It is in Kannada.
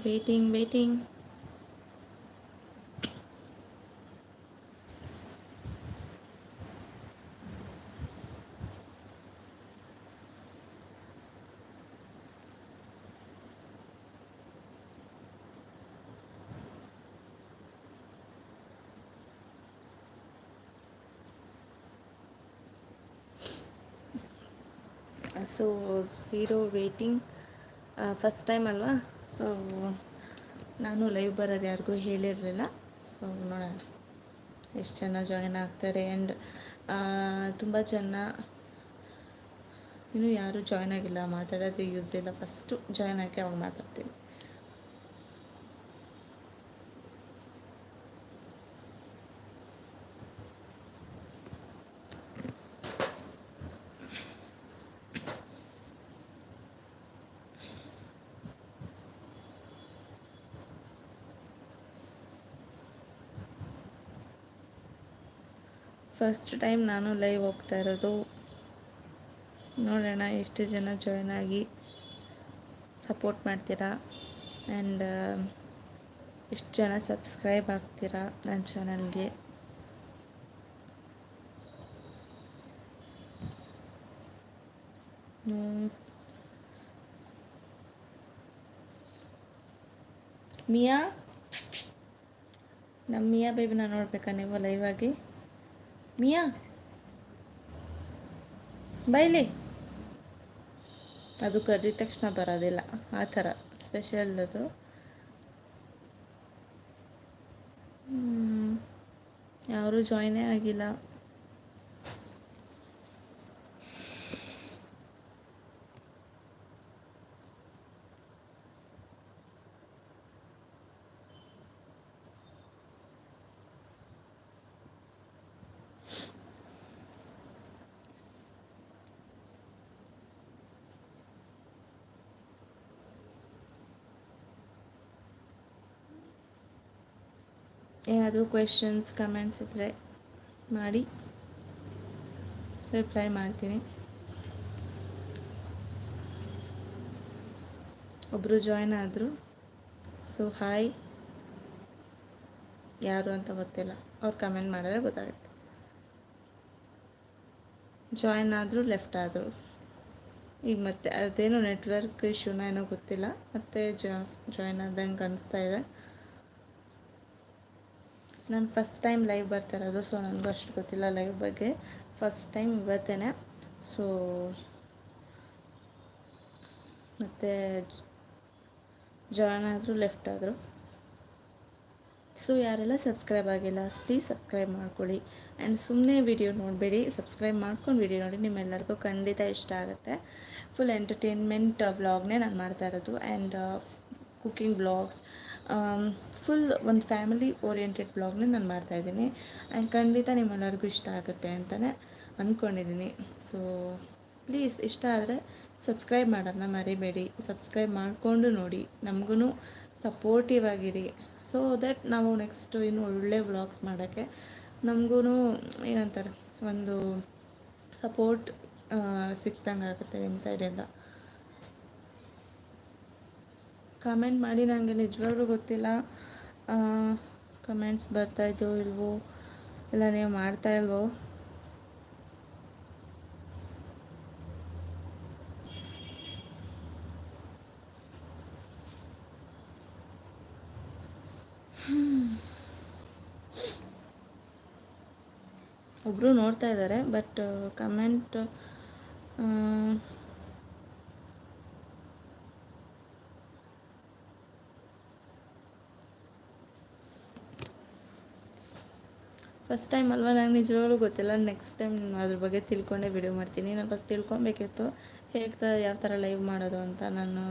Waiting. So zero waiting. First time ಅಲ್ವಾ, ಸೊ ನಾನು ಲೈವ್ ಬರೋದು ಯಾರಿಗೂ ಹೇಳಿರಲಿಲ್ಲ. ಸೊ ನೋಡೋಣ ಎಷ್ಟು ಜನ ಜಾಯಿನ್ ಆಗ್ತಾರೆ. ಆ್ಯಂಡ್ ತುಂಬ ಜನ ಇನ್ನೂ ಯಾರೂ ಜಾಯ್ನ್ ಆಗಿಲ್ಲ, ಮಾತಾಡೋದೇ ಯೂಸ್ ಇಲ್ಲ. ಫಸ್ಟು ಜಾಯ್ನ್ ಆಗಿ ಅವಾಗ ಮಾತಾಡ್ತೀನಿ. ಫಸ್ಟ್ ಟೈಮ್ ನಾನು ಲೈವ್ ಹೋಗ್ತಾ ಇರೋದು. ನೋಡೋಣ ಎಷ್ಟು ಜನ ಜಾಯ್ನ್ ಆಗಿ ಸಪೋರ್ಟ್ ಮಾಡ್ತೀರಾ ಆ್ಯಂಡ್ ಎಷ್ಟು ಜನ ಸಬ್ಸ್ಕ್ರೈಬ್ ಆಗ್ತೀರಾ ನನ್ನ ಚಾನಲ್ಗೆ. ಮಿಯಾ, ನಮ್ಮ ಮಿಯಾ ಬೇಬಿನ ನೋಡ್ಬೇಕಾ ನೀವು ಲೈವ್ ಆಗಿ? ಮಿಯಾ ಬೈಲಿ, ಅದು ಕರೆದಿದ ತಕ್ಷಣ ಬರೋದಿಲ್ಲ, ಆ ಥರ ಸ್ಪೆಷಲ್ ಅದು. ಯಾರೂ ಜಾಯ್ನೇ ಆಗಿಲ್ಲ. ಏನಾದರೂ ಕ್ವೆಶನ್ಸ್ ಕಮೆಂಟ್ಸ್ ಇದ್ದರೆ ಮಾಡಿ, ರಿಪ್ಲೈ ಮಾಡ್ತೀನಿ. ಒಬ್ಬರು ಜಾಯ್ನ್ ಆದರು. ಸೊ ಹಾಯ್, ಯಾರು ಅಂತ ಗೊತ್ತಿಲ್ಲ, ಅವ್ರು ಕಮೆಂಟ್ ಮಾಡಿದ್ರೆ ಗೊತ್ತಾಗುತ್ತೆ. ಜಾಯ್ನ್ ಆದರೂ ಲೆಫ್ಟ್ ಆದರು. ಈಗ ಮತ್ತೆ ಅದೇನೋ ನೆಟ್ವರ್ಕ್ ಇಶ್ಯೂನ ಏನೋ ಗೊತ್ತಿಲ್ಲ, ಮತ್ತೆ ಜಾಯ್ನ್ ಆದಂಗೆ ಅನಿಸ್ತಾ ಇದೆ. ನಾನು ಫಸ್ಟ್ ಟೈಮ್ ಲೈವ್ ಬರ್ತಿರೋದು, ಸೊ ನನಗೂ ಅಷ್ಟು ಗೊತ್ತಿಲ್ಲ ಲೈವ್ ಬಗ್ಗೆ. ಫಸ್ಟ್ ಟೈಮ್ ಇವತ್ತೇ. ಸೊ ಮತ್ತು ಜಾಯ್ನ್ ಆದರೂ ಲೆಫ್ಟ್ ಆದರು. ಸೊ ಯಾರೆಲ್ಲ ಸಬ್ಸ್ಕ್ರೈಬ್ ಆಗಿಲ್ಲ ಪ್ಲೀಸ್ ಸಬ್ಸ್ಕ್ರೈಬ್ ಮಾಡ್ಕೊಳ್ಳಿ. ಆ್ಯಂಡ್ ಸುಮ್ಮನೆ ವಿಡಿಯೋ ನೋಡಬೇಡಿ, ಸಬ್ಸ್ಕ್ರೈಬ್ ಮಾಡ್ಕೊಂಡು ವಿಡಿಯೋ ನೋಡಿ, ನಿಮ್ಮೆಲ್ಲರಿಗೂ ಖಂಡಿತ ಇಷ್ಟ ಆಗುತ್ತೆ. ಫುಲ್ ಎಂಟರ್ಟೈನ್ಮೆಂಟ್ ವ್ಲಾಗ್ನೇ ನಾನು ಮಾಡ್ತಾ ಇರೋದು. ಆ್ಯಂಡ್ ಕುಕ್ಕಿಂಗ್ ವ್ಲಾಗ್ಸ್, ಫುಲ್ ಒಂದು ಫ್ಯಾಮಿಲಿ ಓರಿಯೆಂಟೆಡ್ ವ್ಲಾಗ್ನೇ ನಾನು ಮಾಡ್ತಾಯಿದ್ದೀನಿ. ಆ್ಯಂಡ್ ಖಂಡಿತ ನಿಮ್ಮೆಲ್ಲರಿಗೂ ಇಷ್ಟ ಆಗುತ್ತೆ ಅಂತಲೇ ಅಂದ್ಕೊಂಡಿದ್ದೀನಿ. ಸೊ ಪ್ಲೀಸ್ ಇಷ್ಟ ಆದರೆ ಸಬ್ಸ್ಕ್ರೈಬ್ ಮಾಡೋದನ್ನ ಮರಿಬೇಡಿ. ಸಬ್ಸ್ಕ್ರೈಬ್ ಮಾಡಿಕೊಂಡು ನೋಡಿ, ನಮಗೂ ಸಪೋರ್ಟಿವ್ ಆಗಿರಿ. ಸೊ ದಟ್ ನಾವು ನೆಕ್ಸ್ಟು ಇನ್ನೂ ಒಳ್ಳೆ ವ್ಲಾಗ್ಸ್ ಮಾಡೋಕ್ಕೆ ನಮಗೂ ಏನಂತಾರೆ, ಒಂದು ಸಪೋರ್ಟ್ ಸಿಕ್ತಂಗೆ ಆಗುತ್ತೆ ನಿಮ್ಮ ಸೈಡಿಂದ. ಕಮೆಂಟ್ ಮಾಡಿ, ನನಗೆ ನಿಜವಾಗ್ಲೂ ಗೊತ್ತಿಲ್ಲ ಕಮೆಂಟ್ಸ್ ಬರ್ತಾಯಿದ್ದೋ ಇಲ್ವೋ, ಇಲ್ಲ ನೀವು ಮಾಡ್ತಾ ಇಲ್ವೋ. ಒಬ್ಬರು ನೋಡ್ತಾ ಇದ್ದಾರೆ, ಬಟ್ ಕಮೆಂಟ್ ಫಸ್ಟ್ ಟೈಮ್ ಅಲ್ವಾ, ನಂಗೆ ನಿಜವಾಗ್ಲೂ ಗೊತ್ತಿಲ್ಲ. ನೆಕ್ಸ್ಟ್ ಟೈಮ್ ಅದ್ರ ಬಗ್ಗೆ ತಿಳ್ಕೊಂಡೇ ವಿಡಿಯೋ ಮಾಡ್ತೀನಿ. ನಾನು ಫಸ್ಟ್ ತಿಳ್ಕೊಬೇಕಿತ್ತು ಯಾವ ಥರ ಲೈವ್ ಮಾಡೋದು ಅಂತ. ನಾನು